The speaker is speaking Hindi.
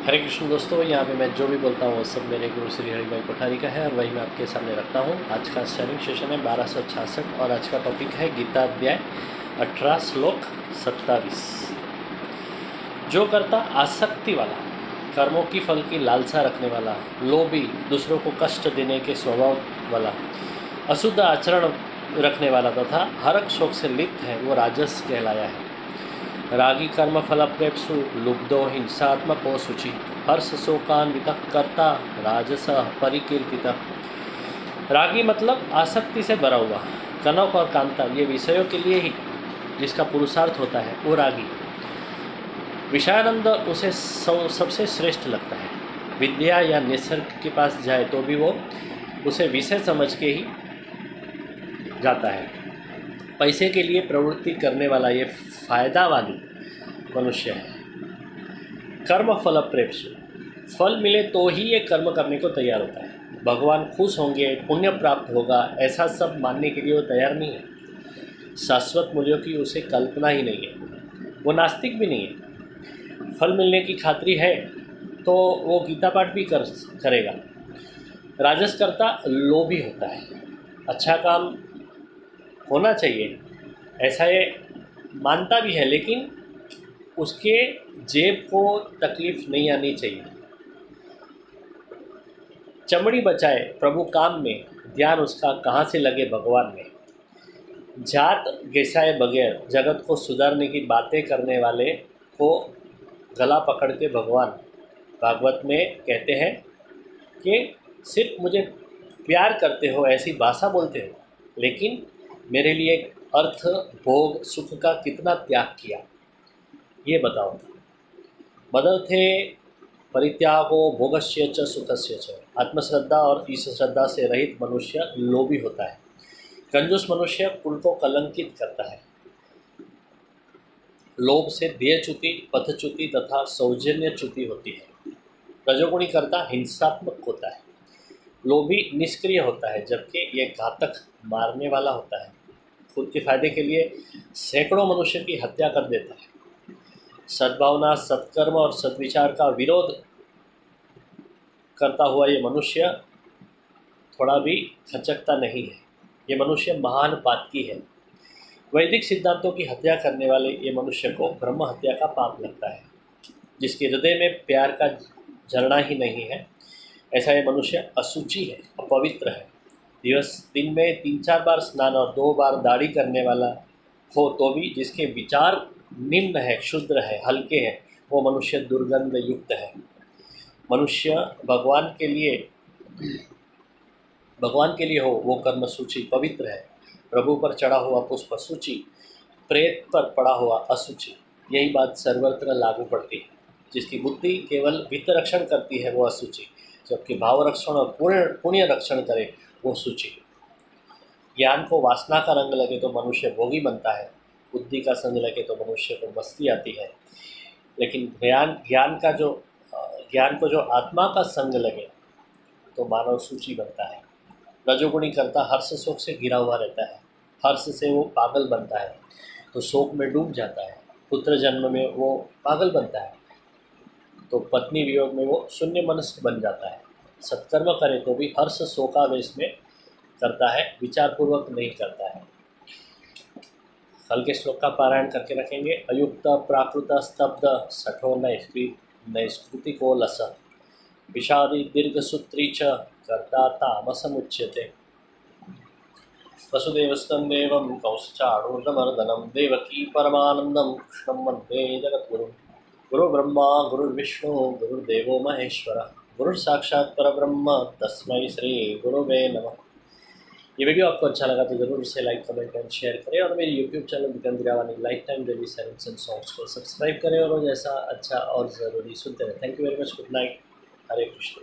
हरे कृष्ण दोस्तों, यहाँ पे मैं जो भी बोलता हूँ वो सब मेरे गुरु श्री हरि भाई कोठारी का है और वही मैं आपके सामने रखता हूँ। आज का शैनिक सेशन है 1266 और आज का टॉपिक है गीता अध्याय 18 श्लोक 27। जो करता आसक्ति वाला, कर्मों की फल की लालसा रखने वाला, लोभी, दूसरों को कष्ट देने के स्वभाव वाला, अशुद्ध आचरण रखने वाला तथा हरक शोक से लिप्त है वो राजस कहलाया है। रागी कर्म फल प्रेप्सु लुब्धो हिंसात्मको शुचि हर्ष शोकान्वित कर्ता राजस परिकीर्तित। रागी मतलब आसक्ति से भरा हुआ, कनक और कांता ये विषयों के लिए ही जिसका पुरुषार्थ होता है वो रागी। विषयानंद उसे सबसे श्रेष्ठ लगता है। विद्या या निसर्ग के पास जाए तो भी वो उसे विषय समझ के ही जाता है। पैसे के लिए प्रवृत्ति करने वाला ये फायदावादी मनुष्य है। कर्म फल प्रेप्सु, फल मिले तो ही ये कर्म करने को तैयार होता है। भगवान खुश होंगे, पुण्य प्राप्त होगा, ऐसा सब मानने के लिए वो तैयार नहीं है। शाश्वत मूल्यों की उसे कल्पना ही नहीं है। वो नास्तिक भी नहीं है। फल मिलने की खातिरी है तो वो गीता पाठ भी करेगा। राजस कर्ता लोभी होता है। अच्छा काम होना चाहिए ऐसा ये मानता भी है, लेकिन उसके जेब को तकलीफ नहीं आनी चाहिए। चमड़ी बचाए प्रभु काम में, ध्यान उसका कहाँ से लगे भगवान में। जात घिसाए बगैर जगत को सुधारने की बातें करने वाले को गला पकड़ के भगवान भागवत में कहते हैं कि सिर्फ मुझे प्यार करते हो ऐसी भाषा बोलते हो, लेकिन मेरे लिए अर्थ भोग सुख का कितना त्याग किया ये बताओ। मदर्थे परित्यागो भोगस्य च सुखस्य च। आत्मश्रद्धा और ईश्वर श्रद्धा से रहित मनुष्य लोभी होता है। कंजूस मनुष्य कुल को कलंकित करता है। लोभ से देहच्युति, पथच्युति तथा सौजन्यच्युति होती है। रजोगुणी कर्ता हिंसात्मक होता है। लोभी निष्क्रिय होता है, जबकि ये घातक मारने वाला होता है। खुद के फायदे के लिए सैकड़ों मनुष्य की हत्या कर देता है। सद्भावना, सत्कर्म और सद्विचार का विरोध करता हुआ ये मनुष्य थोड़ा भी खचकता नहीं है। ये मनुष्य महान पातकी है। वैदिक सिद्धांतों की हत्या करने वाले ये मनुष्य को ब्रह्म हत्या का पाप लगता है। जिसके हृदय में प्यार का झरना ही नहीं है, ऐसा ये मनुष्य अशुचि है, अपवित्र है। दिन में 3-4 बार स्नान और 2 बार दाढ़ी करने वाला हो तो भी जिसके विचार निम्न है, क्षुद्र है, हल्के हैं, वो मनुष्य दुर्गंध युक्त है। मनुष्य भगवान के लिए हो वो कर्म सूची पवित्र है। प्रभु पर चढ़ा हुआ पुष्प सूची, प्रेत पर पड़ा हुआ असूचि। यही बात सर्वत्र लागू पड़ती है। जिसकी बुद्धि केवल वित्त रक्षण करती है वो असूचि, जबकि भाव रक्षण और पुण्य रक्षण करे वो सूची। ज्ञान को वासना का रंग लगे तो मनुष्य भोगी बनता है। बुद्धि का संग लगे तो मनुष्य को मस्ती आती है। लेकिन ज्ञान को जो आत्मा का संग लगे तो मानव सूची बनता है। रजोगुणी करता हर्ष शोक से घिरा हुआ रहता है। हर्ष से वो पागल बनता है तो शोक में डूब जाता है। पुत्र जन्म में वो पागल बनता है तो पत्नी वियोग में वो शून्य मनस्क बन जाता है। सत्कर्म करे तो भी हर्ष शोकावेश में करता है, विचारपूर्वक नहीं करता है। कल के श्लोक का पारायण करके रखेंगे। अयुक्त प्राकृत स्तब्ध सठो नैष्कृतिको लस विषादी दीर्घसूत्री च कर्ता तामसमुच्यते। वसुदेवस्तं देवं कौशचाणूर्णमर्दनं देवकी परमानन्दं कृष्णं वन्दे जगद्गुरुं। गुरुर्ब्रह्मा गुरुर्विष्णु गुरुर्देवो महेश्वरः गुरुर्साक्षात् परब्रह्म तस्मै श्री गुरुवे नमः। ये वीडियो आपको अच्छा लगा तो ज़रूर इसे लाइक, कमेंट एंड शेयर करें और मेरे YouTube channel Vikram Girawani life time daily silence and songs को सब्सक्राइब करें और रोज ऐसा अच्छा और ज़रूरी सुनते रहें। Thank you very much. Good night. Hare Krishna.